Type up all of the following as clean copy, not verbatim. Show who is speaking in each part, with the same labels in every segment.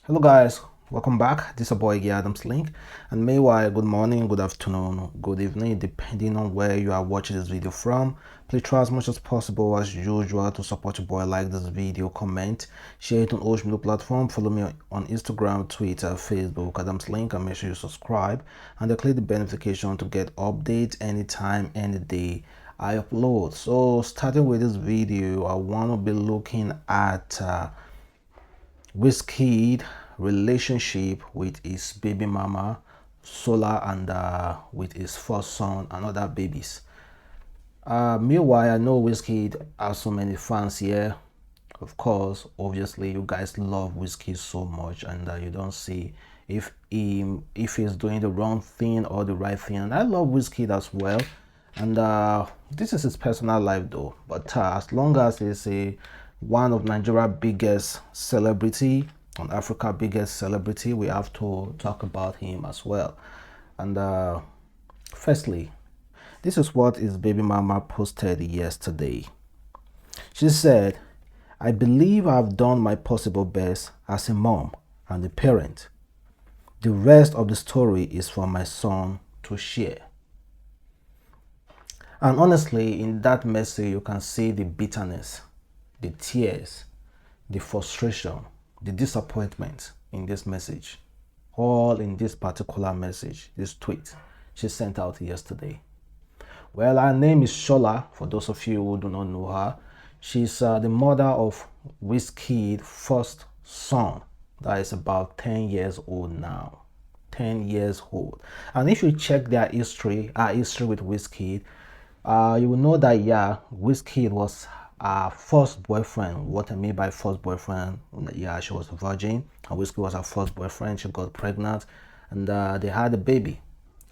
Speaker 1: Hello guys, welcome back. This is your boy Adams Link, and meanwhile, good morning, good afternoon, good evening, depending on where you are watching this video from. Please try as much as possible as usual to support your boy. Like this video, comment, share it on all media platform, follow me on Instagram, Twitter, Facebook, Adams Link, and make sure you subscribe and click the notification to get updates anytime, any day I upload. So starting with this video, I want to be looking at Wizkid relationship with his baby mama Shola and with his first son and other babies. Meanwhile, I know Wizkid has so many fans here. Of course, obviously, you guys love Wizkid so much, and you don't see if he's doing the wrong thing or the right thing. And I love Wizkid as well. And this is his personal life though. But as long as he's one of Nigeria's biggest celebrity, on Africa biggest celebrity, we have to talk about him as well. And firstly, this is what his baby mama posted yesterday. She said, "I believe I've done my possible best as a mom and a parent. The rest of the story is for my son to share." And honestly, in that message, you can see the bitterness, the tears, the frustration, the disappointment in this message. All in this particular message, this tweet she sent out yesterday. Well, her name is Shola, for those of you who do not know her. She's the mother of Wizkid's first son that is about 10 years old now. 10 years old. And if you check their history, our history with Wizkid, you will know that, yeah, Wizkid was her first boyfriend. What I mean by first boyfriend, yeah, she was a virgin, and Wizkid was her first boyfriend. She got pregnant, and they had a baby,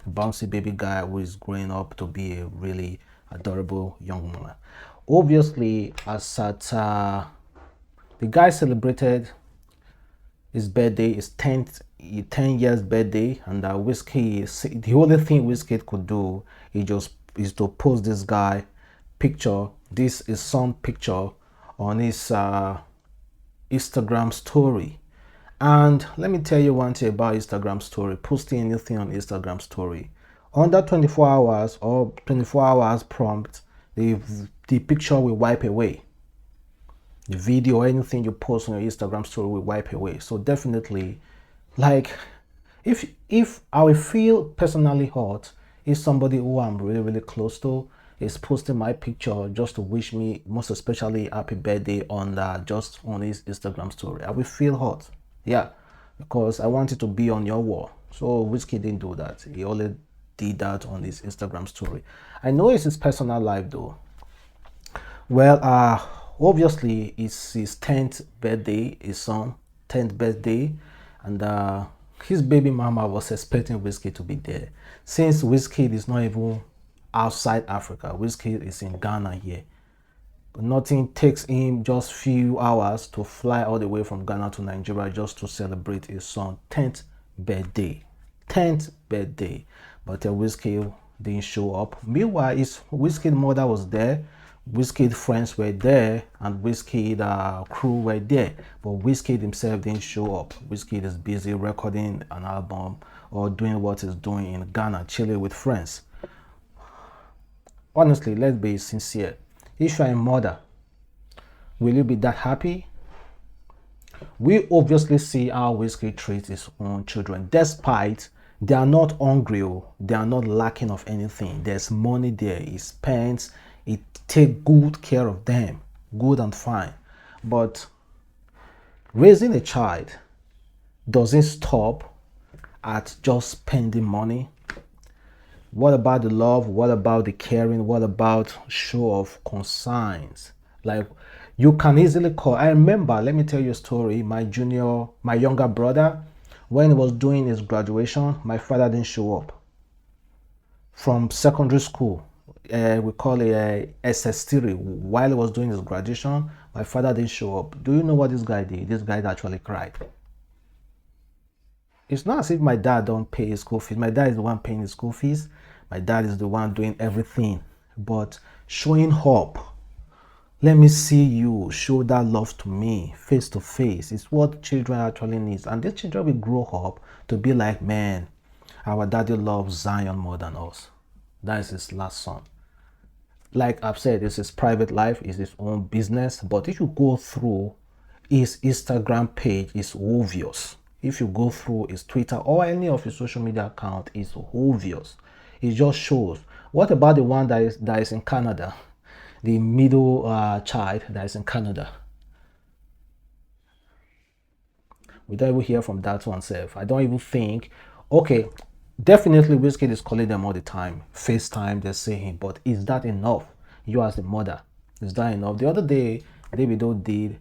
Speaker 1: a bouncy baby guy who is growing up to be a really adorable young man. Obviously, as at the guy celebrated his birthday, his 10 years birthday, and Wizkid, the only thing Wizkid could do is to post this guy picture, this is some picture on his Instagram story. And let me tell you one thing about Instagram story, posting anything on Instagram story. Under 24 hours or 24 hours prompt, the picture will wipe away. The video or anything you post on your Instagram story will wipe away. So definitely, like, if I will feel personally hurt if somebody who I'm really close to is posting my picture just to wish me, most especially, happy birthday on just on his Instagram story, I will feel hurt. Yeah, because I wanted to be on your wall. So Wizkid didn't do that. He only did that on his Instagram story. I know it's his personal life though. Well, obviously it's his 10th birthday, his son 10th birthday, and his baby mama was expecting Wizkid to be there. Since Wizkid is not even outside Africa, Wizkid is in Ghana here. Nothing takes him just few hours to fly all the way from Ghana to Nigeria just to celebrate his son's 10th birthday. 10th birthday. But Wizkid didn't show up. Meanwhile, his Wizkid mother was there, Wizkid friends were there, and Wizkid crew were there, but Wizkid himself didn't show up. Wizkid is busy recording an album or doing what he's doing in Ghana, chilling with friends. Honestly, let's be sincere. If you're a mother, will you be that happy? We obviously see how Wizkid treats his own children, despite they are not hungry, they are not lacking of anything. There's money there, he spends, he take good care of them, good and fine. But raising a child doesn't stop at just spending money. What about the love? What about the caring? What about show of consigns? Like, you can easily call. I remember, let me tell you a story. My younger brother, when he was doing his graduation, my father didn't show up from secondary school. We call it SS3. While he was doing his graduation, my father didn't show up. Do you know what this guy did? This guy actually cried. It's not as if my dad don't pay his school fees. My dad is the one paying his school fees. My dad is the one doing everything. But showing up Let me see you show that love to me face to face. It's what children actually need. And these children will grow up to be like, man, our daddy loves Zion more than us. That is his last son. Like I've said, it's his private life, it's his own business. But if you go through his Instagram page, it's obvious. If you go through his Twitter or any of his social media account, it's obvious. It just shows. What about the one that is in Canada? The middle child that is in Canada. We don't even hear from that one self. I don't even think. Okay, definitely Wizkid is calling them all the time. FaceTime, they're saying, but is that enough? You as the mother, is that enough? The other day, Davido did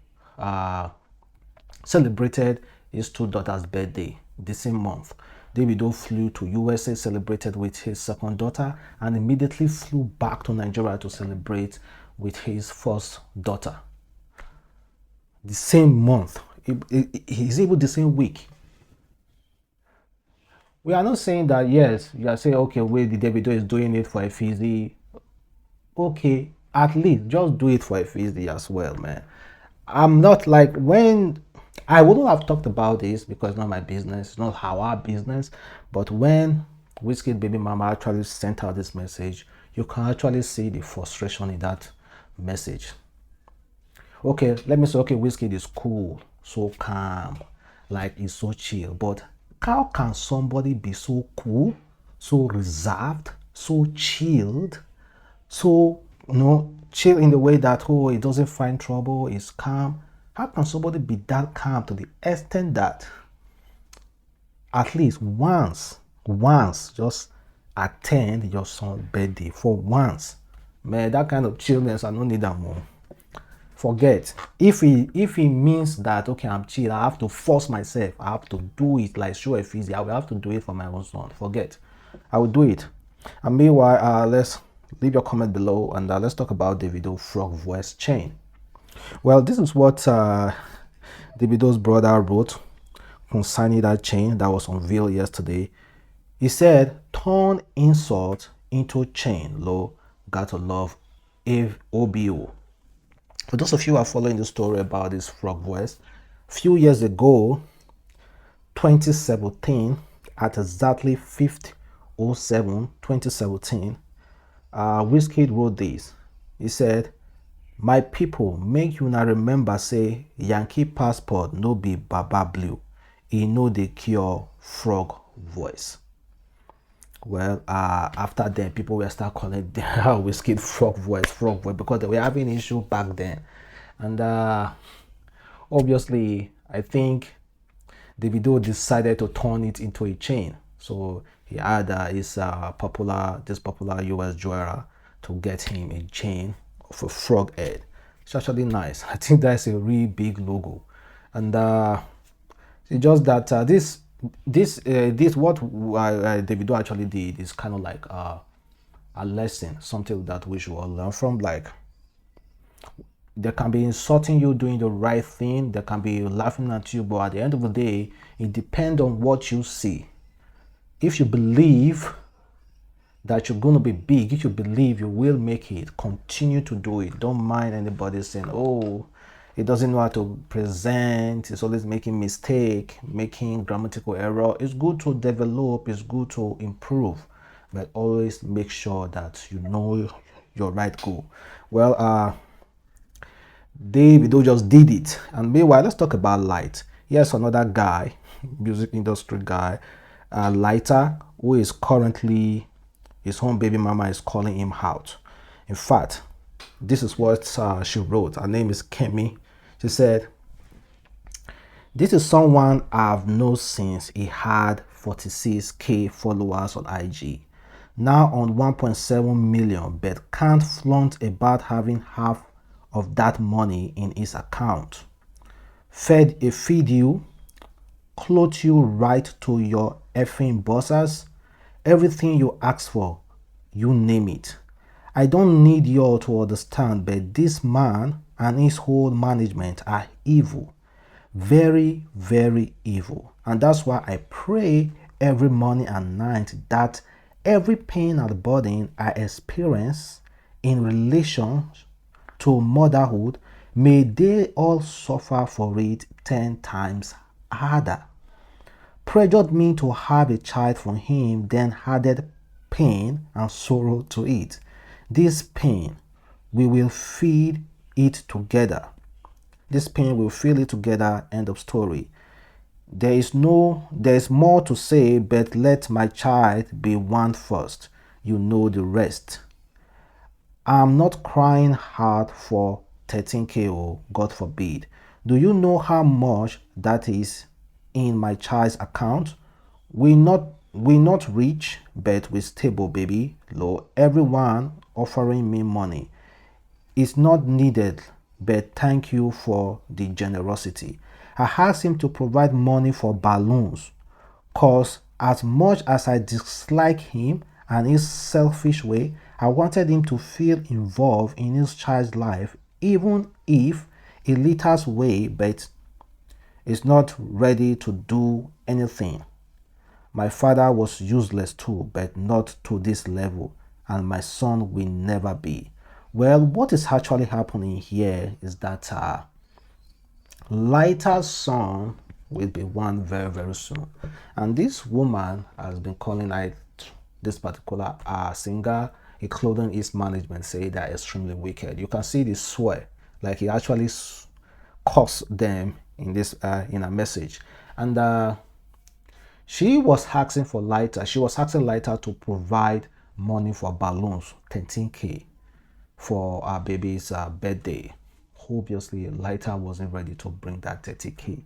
Speaker 1: celebrated his two daughters' birthday the same month. Davido flew to USA, celebrated with his second daughter, and immediately flew back to Nigeria to celebrate with his first daughter. The same month. He's able the same week. We are not saying that, yes, you are saying, okay, wait, the Davido is doing it for a fizzy. Okay, at least just do it for a fizzy as well, man. I'm not like, when I wouldn't have talked about this because it's not my business, it's not our business. But when Wizkid baby mama actually sent out this message, you can actually see the frustration in that message. Okay, let me say, okay, Wizkid is cool, so calm, like he's so chill. But how can somebody be so cool, so reserved, so chilled, so chill in the way that, oh, he doesn't find trouble, he's calm? How can somebody be that calm to the extent that at least once, just attend your son's birthday for once? Man, that kind of chillness, I don't need that more. Forget. If he means that, okay, I'm chill, I have to force myself, I have to do it like show a physique, I will have to do it for my own son. Forget. I will do it. And meanwhile, let's leave your comment below, and let's talk about Davido frog voice chain. Well, this is what Davido's brother wrote concerning that chain that was unveiled yesterday. He said, turn insult into chain, lo, gotta love OBO. For those of you who are following the story about this frog voice, a few years ago, 2017, at exactly 5/07, 2017, Wizkid wrote this. He said, my people, make you not remember say Yankee passport no be Baba Blue. He no the cure frog voice. Well, after then, people will start calling Wizkid frog voice, because they were having issue back then. And obviously, I think Davido decided to turn it into a chain. So he had his popular US jeweler to get him a chain of a frog head. It's actually nice. I think that's a really big logo. And it's just that this what Davido actually did is kind of like a lesson, something that we should all learn from. Like, they can be insulting you doing the right thing, they can be laughing at you, but at the end of the day, it depends on what you see. If you believe that you're going to be big, if you believe you will make it, continue to do it. Don't mind anybody saying, oh, he doesn't know how to present, he's always making mistake, making grammatical error. It's good to develop, it's good to improve, but always make sure that you know your right goal. Well, Davido just did it. And meanwhile, let's talk about Lyta. Here's another guy, music industry guy, Lyta, who is currently, his home baby mama is calling him out. In fact, this is what she wrote. Her name is Kemi. She said, this is someone I've known since he had 46k followers on IG. Now on 1.7 million, but can't flaunt about having half of that money in his account. Feed you, clothe you right to your effing bosses. Everything you ask for, you name it. I don't need you all to understand, but this man and his whole management are evil. Very, very evil. And that's why I pray every morning and night that every pain and burden I experience in relation to motherhood, may they all suffer for it 10 times harder. Pressured me to have a child from him, then added pain and sorrow to it. This pain, we will feed it together. This pain will feel it together. End of story. There is more to say, but let my child be one first. You know the rest. I'm not crying hard for 13K, oh, God forbid. Do you know how much that is in my child's account? We not rich, but we stable, baby. Lo, everyone offering me money. It's not needed, but thank you for the generosity. I asked him to provide money for balloons, cause as much as I dislike him and his selfish way, I wanted him to feel involved in his child's life, even if a Lyta's way, but is not ready to do anything. My father was useless too, but not to this level, and my son will never be. Well, what is actually happening here is that Lyta's son will be one very, very soon. And this woman has been calling out this particular singer, including his management, say they're extremely wicked. You can see the swear, like he actually cursed them in this in a message. And she was asking for Lyta. She was asking Lyta to provide money for balloons, 13K, for our baby's birthday. Obviously, Lyta wasn't ready to bring that 30K.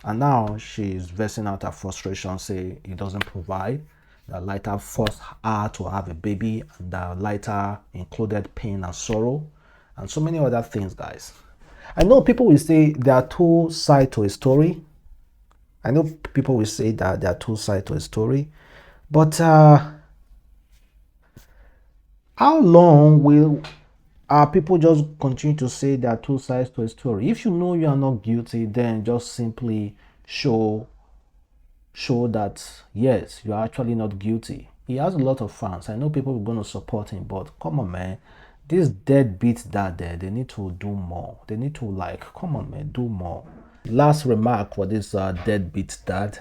Speaker 1: And now she's versing out her frustration, say he doesn't provide. That Lyta forced her to have a baby, and that Lyta included pain and sorrow, and so many other things, guys. I know people will say there are two sides to a story. I know people will say that there are two sides to a story, but how long will people just continue to say there are two sides to a story? If you know you are not guilty, then just simply show that yes, you are actually not guilty. He has a lot of fans. I know people are going to support him, but come on, man. This deadbeat dad there, they need to do more. They need to, come on, man, do more. Last remark for this deadbeat dad.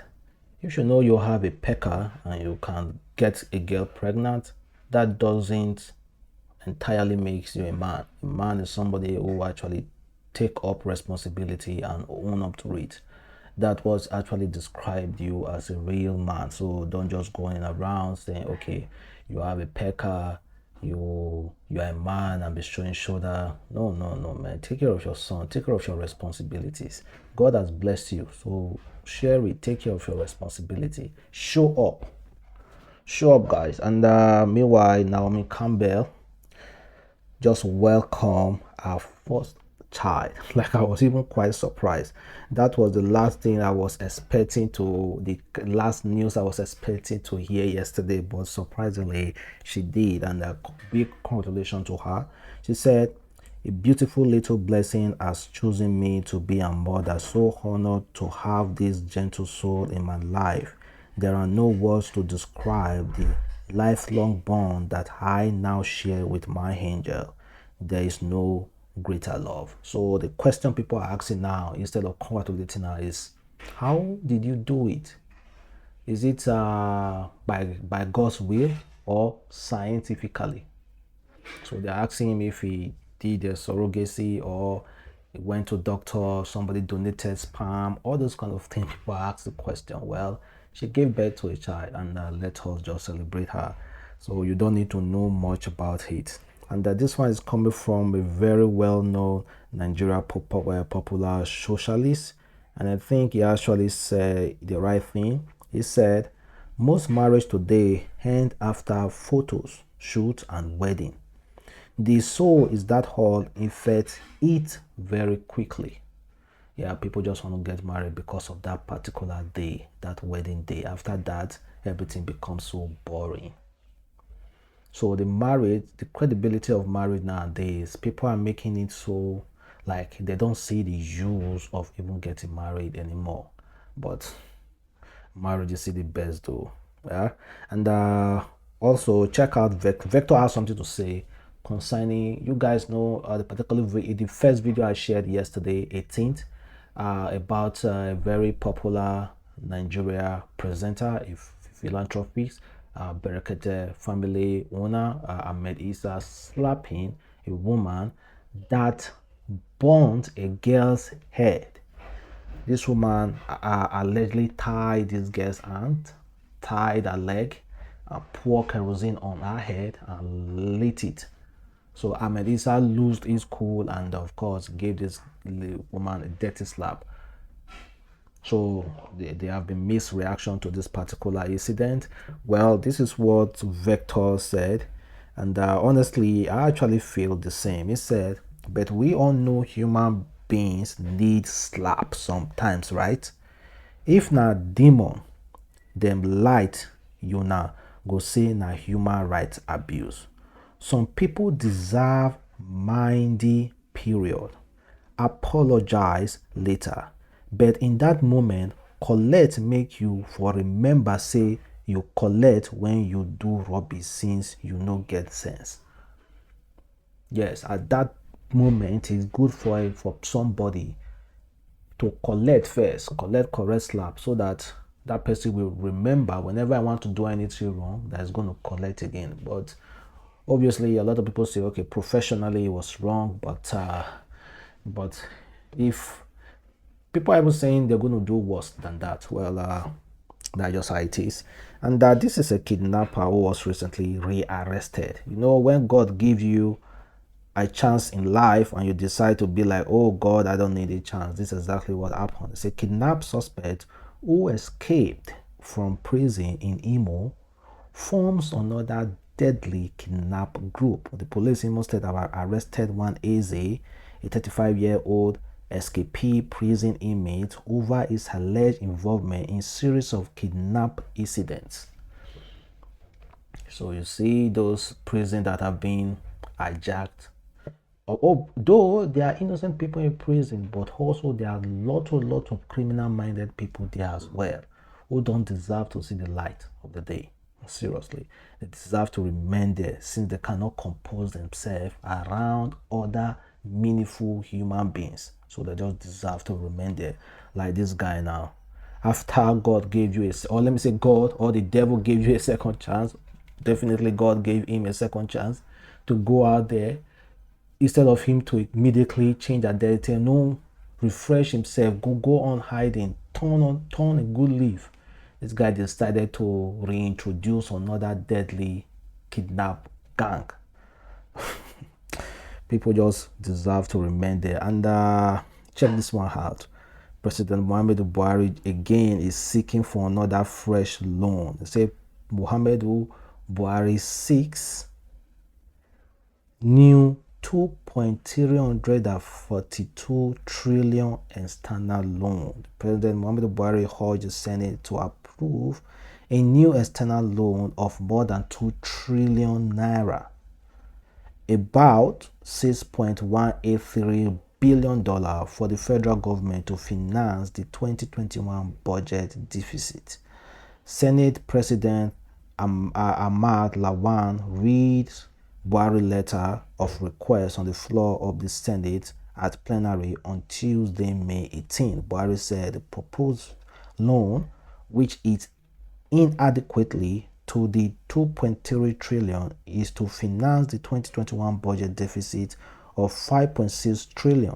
Speaker 1: If you know you have a pecker and you can get a girl pregnant, that doesn't entirely makes you a man. A man is somebody who actually take up responsibility and own up to it. That was actually described you as a real man. So don't just going around saying, okay, you have a pecker, you are a man and be showing shoulder. No, man. Take care of your son. Take care of your responsibilities. God has blessed you, so share it. Take care of your responsibility. Show up, guys. And meanwhile, Naomi Campbell just welcome our first child. Like, I was even quite surprised. That was the last thing I was expecting to, the last news I was expecting to hear yesterday, but surprisingly she did, and a big congratulations to her. She said, a beautiful little blessing has chosen me to be a mother. So honored to have this gentle soul in my life. There are no words to describe the lifelong bond that I now share with my angel. There is no greater love. So the question people are asking now, instead of congratulating her, is how did you do it? Is it by God's will or scientifically? So they're asking him if he did a surrogacy or he went to doctor, somebody donated sperm, all those kind of things. People ask the question. Well, she gave birth to a child, and let us just celebrate her. So you don't need to know much about it. And this one is coming from a very well-known Nigeria popular socialist, and I think he actually said the right thing. He said, most marriage today end after photos, shoot, and wedding. The soul is that all, in fact, it very quickly. Yeah, people just want to get married because of that particular day, that wedding day. After that, everything becomes so boring. So the credibility of marriage nowadays, people are making it so like they don't see the use of even getting married anymore. But marriage is still the best though. Yeah. And also check out Vector has something to say concerning, you guys know the the first video I shared yesterday, 18th, about a very popular Nigeria presenter, if philanthropist, Berekete family owner, Ahmed Isah, slapping a woman that burnt a girl's head. This woman allegedly tied this girl's hand, tied her leg, poured kerosene on her head and lit it. So Ahmed Isah lost his cool and of course gave this woman a dirty slap. So there have been mixed reaction to this particular incident. Well, this is what Vector said, and honestly, I actually feel the same. He said, "But we all know human beings need slap sometimes, right? If not demon, them light you now go say na human rights abuse. Some people deserve mindy period. Apologize later. But in that moment, collect make you for remember say you collect when you do rubbish since you no get sense." Yes, at that moment, it's good for somebody to collect first, collect correct slap, so that that person will remember whenever I want to do anything wrong, that is going to collect again. But obviously, a lot of people say, okay, professionally it was wrong, but if people are even saying they're going to do worse than that, well, that's just how it is. And this is a kidnapper who was recently rearrested. You know, when God gives you a chance in life and you decide to be like, oh God, I don't need a chance, this is exactly what happened. It's a kidnapped suspect who escaped from prison in Imo forms another deadly kidnap group. The police in Imo State have arrested one Eze, a 35-year-old escapee prison inmate, over his alleged involvement in series of kidnap incidents. So you see those prisons that have been hijacked. Though there are innocent people in prison, but also there are lot of criminal-minded people there as well, who don't deserve to see the light of the day. Seriously, they deserve to remain there since they cannot compose themselves around other meaningful human beings. So they just deserve to remain there, like this guy now. After God gave you or let me say God or the devil gave you a second chance, definitely God gave him a second chance to go out there. Instead of him to immediately change identity, no, refresh himself, go on hiding, turn a good leaf. This guy decided to reintroduce another deadly kidnap gang. People just deserve to remain there. And check this one out. President Muhammadu Buhari again is seeking for another fresh loan. They say Muhammadu Buhari seeks new 2.342 trillion external loan. President Muhammadu Buhari urged the Senate to approve a new external loan of more than 2 trillion naira, about $6.183 billion for the federal government to finance the 2021 budget deficit. Senate President Ahmad Lawan reads Buhari letter of request on the floor of the Senate at plenary on Tuesday, May 18. Buhari said the proposed loan, which is inadequately to the 2.3 trillion, is to finance the 2021 budget deficit of 5.6 trillion.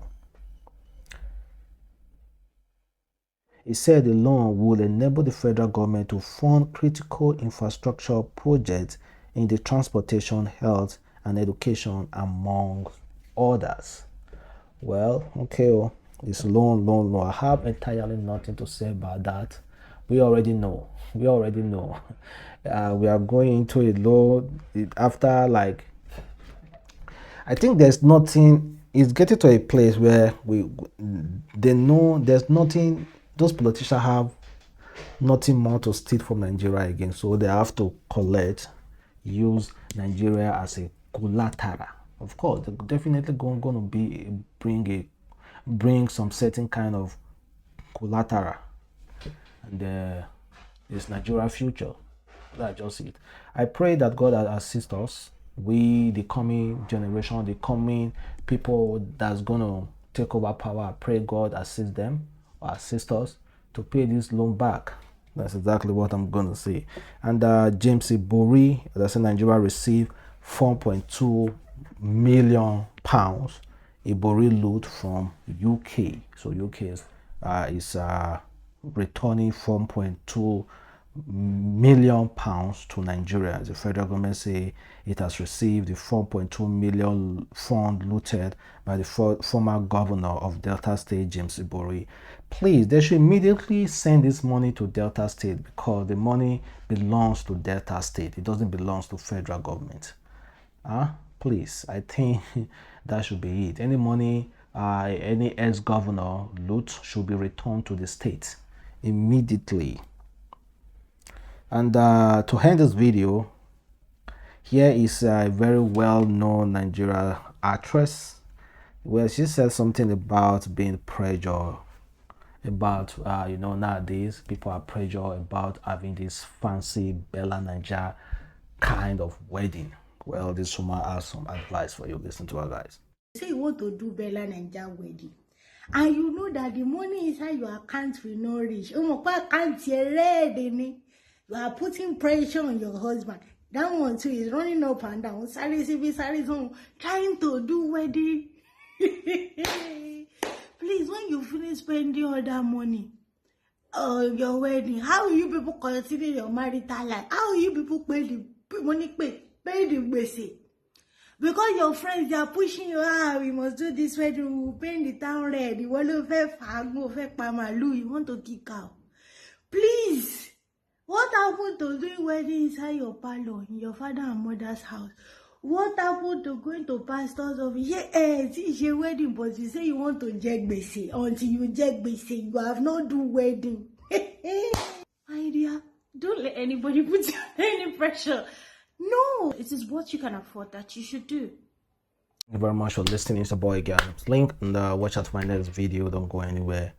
Speaker 1: He said the loan will enable the federal government to fund critical infrastructure projects in the transportation, health, and education, among others. Well, okay, it's loan. I have entirely nothing to say about that. We already know. We are going into a loan after, like, I think there's nothing. It's getting to a place where they know there's nothing. Those politicians have nothing more to steal from Nigeria again, so they have to use Nigeria as a collateral. Of course, they're definitely going to bring some certain kind of collateral, and it's Nigeria future. That's just it. I pray that God assists us. we, the coming generation, the coming people that's gonna take over power, I pray God assist them or assist us to pay this loan back. That's exactly what I'm gonna say. And James Buhari, that's in Nigeria, received 4.2 million pounds Ibori loot from UK. So UK is returning 4.2 million pounds to Nigeria. The federal government say it has received the 4.2 million fund looted by the former governor of Delta State, James Ibori. Please, they should immediately send this money to Delta State because the money belongs to Delta State. It doesn't belong to federal government. Please, I think that should be it. Any money, any ex-governor loot should be returned to the state immediately. And to end this video, here is a very well-known Nigeria actress where she said something about being pressured about nowadays people are pressured about having this fancy Bella Naija kind of wedding. Well, this woman has some advice for you. Listen to her, guys.
Speaker 2: Say you want to do Bella Naija wedding, and you know that the money inside your account will not reach. You are putting pressure on your husband. That one too is running up and down, trying to do wedding. Please, when you finish spending all that money on your wedding, how will you people consider your marital life? How will you people pay the money, pay the gbese? Because your friends, they are pushing you, we must do this wedding, we'll paint the town red, you want to kick out. Please, what happened to doing wedding inside your parlor, in your father and mother's house? What happened to going to pastor's office? It's your wedding, but you say you want to jet gbese. Until you jet gbese, you have not do wedding. My dear, don't let anybody put you under any pressure. No, it is what you can afford that you should do.
Speaker 1: Thank you very much for listening. It's your boy Adamslinkmedia, and watch out for my next video. Don't go anywhere.